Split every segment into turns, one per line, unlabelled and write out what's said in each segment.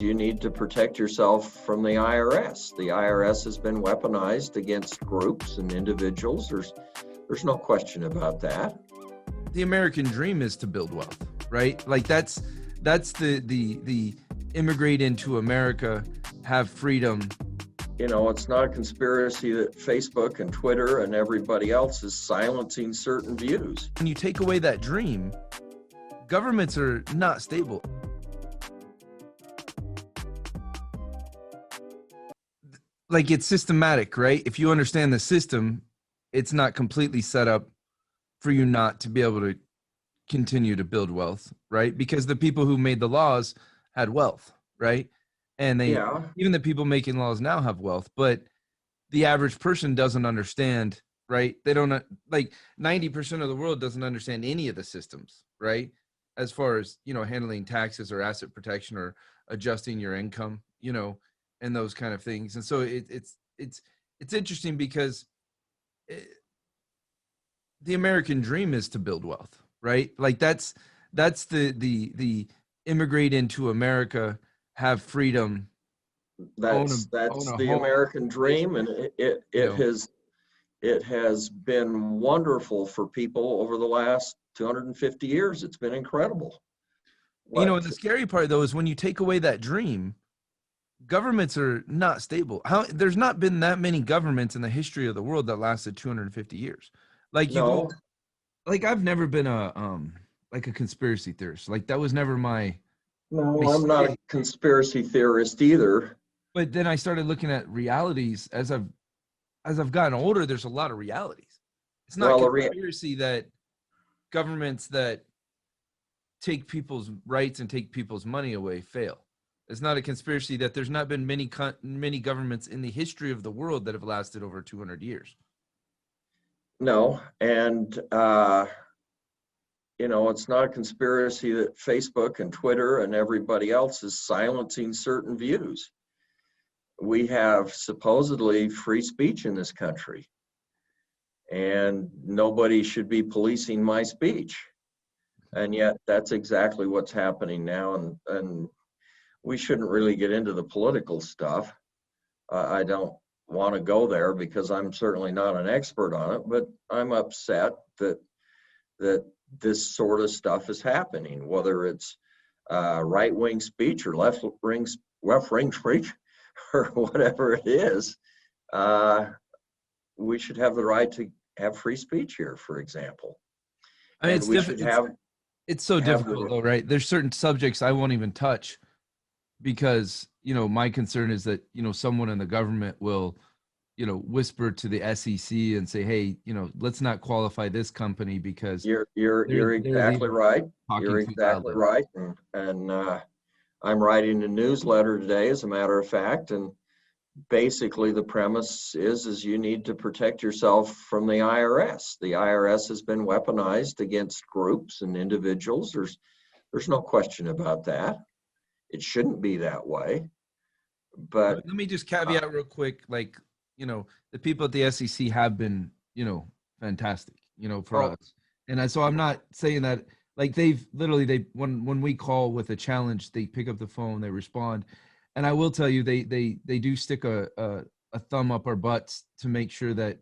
You need to protect yourself from the IRS. The IRS has been weaponized against groups and individuals. There's no question about that.
The American dream is to build wealth, right? Like that's the immigrate into America, have freedom.
It's not a conspiracy that Facebook and Twitter and everybody else is silencing certain views.
When you take away that dream, governments are not stable. Like, it's systematic, right? If you understand the system, it's not completely set up for you not to be able to continue to build wealth, right? Because the people who made the laws had wealth, right? And even the people making laws now have wealth, but the average person doesn't understand, right? They don't, like 90% of the world doesn't understand any of the systems, right? As far as, handling taxes or asset protection or adjusting your income, and those kind of things. And so it's interesting because the American dream is to build wealth, right? Like that's the immigrate into America, have freedom.
That's the
home,
American dream, and it has been wonderful for people over the last 250 years. It's been incredible.
And the scary part though is when you take away that dream, governments are not stable. There's not been that many governments in the history of the world that lasted 250 years. Like I've never been a conspiracy theorist. Like that was never my.
No, I'm not a conspiracy theorist either.
But then I started looking at realities as I've gotten older. There's a lot of realities. It's not a conspiracy that governments that take people's rights and take people's money away fail. It's not a conspiracy that there's not been many governments in the history of the world that have lasted over 200 years.
No, and it's not a conspiracy that Facebook and Twitter and everybody else is silencing certain views. We have supposedly free speech in this country, and nobody should be policing my speech. And yet that's exactly what's happening now. And we shouldn't really get into the political stuff. I don't want to go there because I'm certainly not an expert on it, but I'm upset that this sort of stuff is happening, whether it's right-wing speech or left-wing speech or whatever it is. We should have the right to have free speech here, for example.
I mean, it's so difficult though, right? There's certain subjects I won't even touch because, my concern is that, someone in the government will, whisper to the SEC and say, hey, let's not qualify this company because
you're exactly right. You're exactly right. And I'm writing a newsletter today, as a matter of fact, and basically the premise is you need to protect yourself from the IRS. The IRS has been weaponized against groups and individuals. There's no question about that. It shouldn't be that way. But
let me just caveat real quick, the people at the SEC have been, fantastic, for us. And so I'm not saying that, like, when we call with a challenge, they pick up the phone, they respond. And I will tell you, they do stick a thumb up our butts to make sure that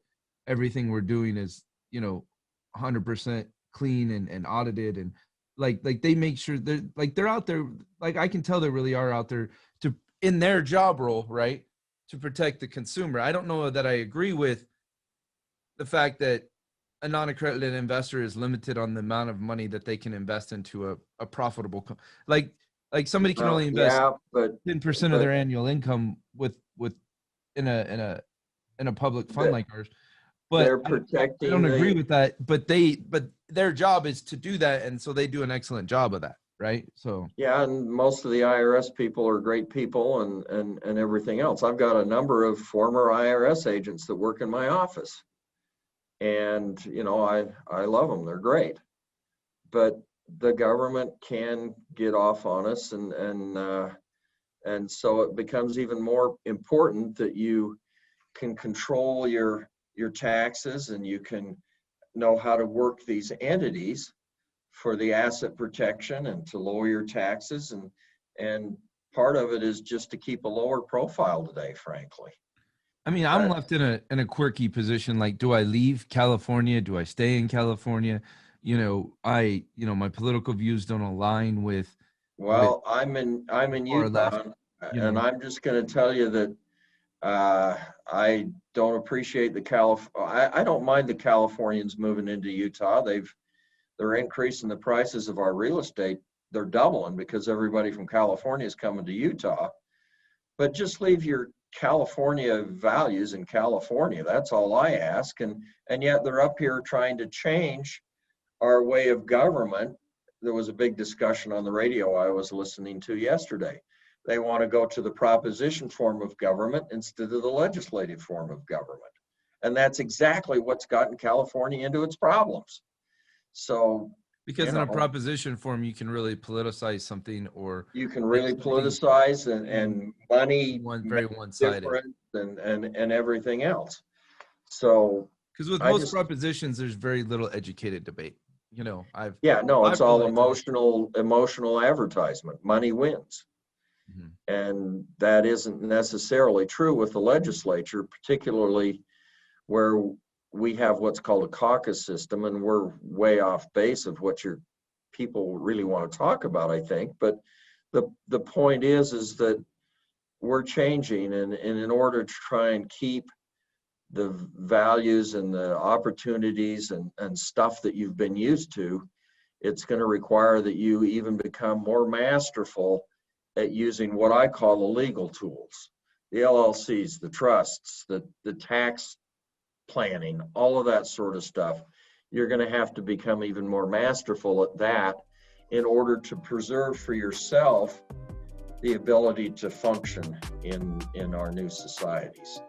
everything we're doing is, 100% clean and audited. And like they make sure they're out there. Like, I can tell they really are out there in their job role, right, to protect the consumer. I don't know that I agree with the fact that a non-accredited investor is limited on the amount of money that they can invest into a profitable like somebody can only invest 10% of their annual income in a public fund like ours. But
they're protecting.
I don't agree with that. But their job is to do that, and so they do an excellent job of that, right? So
yeah, and most of the IRS people are great people, and everything else. I've got a number of former IRS agents that work in my office, and I love them. They're great, but the government can get off on us, and so it becomes even more important that you can control your taxes, and you can know how to work these entities for the asset protection and to lower your taxes and part of it is just to keep a lower profile today, frankly.
I mean, I'm left in a quirky position. Like, do I leave California? Do I stay in California? My political views don't align with
Well, I'm in
far left,
Utah, and I'm just going to tell you that I don't appreciate I don't mind the Californians moving into Utah. They're increasing the prices of our real estate. They're doubling because everybody from California is coming to Utah. But just leave your California values in California. That's all I ask. And yet they're up here trying to change our way of government. There was a big discussion on the radio I was listening to yesterday. They want to go to the proposition form of government instead of the legislative form of government. And that's exactly what's gotten California into its problems. So,
because in a proposition form, you can really politicize something, or
you can really politicize and money
very one-sided
and everything else. So,
because with most propositions, there's very little educated debate.
It's all emotional advertisement. Money wins. Mm-hmm. And that isn't necessarily true with the legislature, particularly where we have what's called a caucus system, and we're way off base of what your people really want to talk about, I think. But the point is that we're changing, and in order to try and keep the values and the opportunities and stuff that you've been used to, it's going to require that you even become more masterful at using what I call the legal tools, the LLCs, the trusts, the tax planning, all of that sort of stuff. You're going to have to become even more masterful at that in order to preserve for yourself the ability to function in our new societies.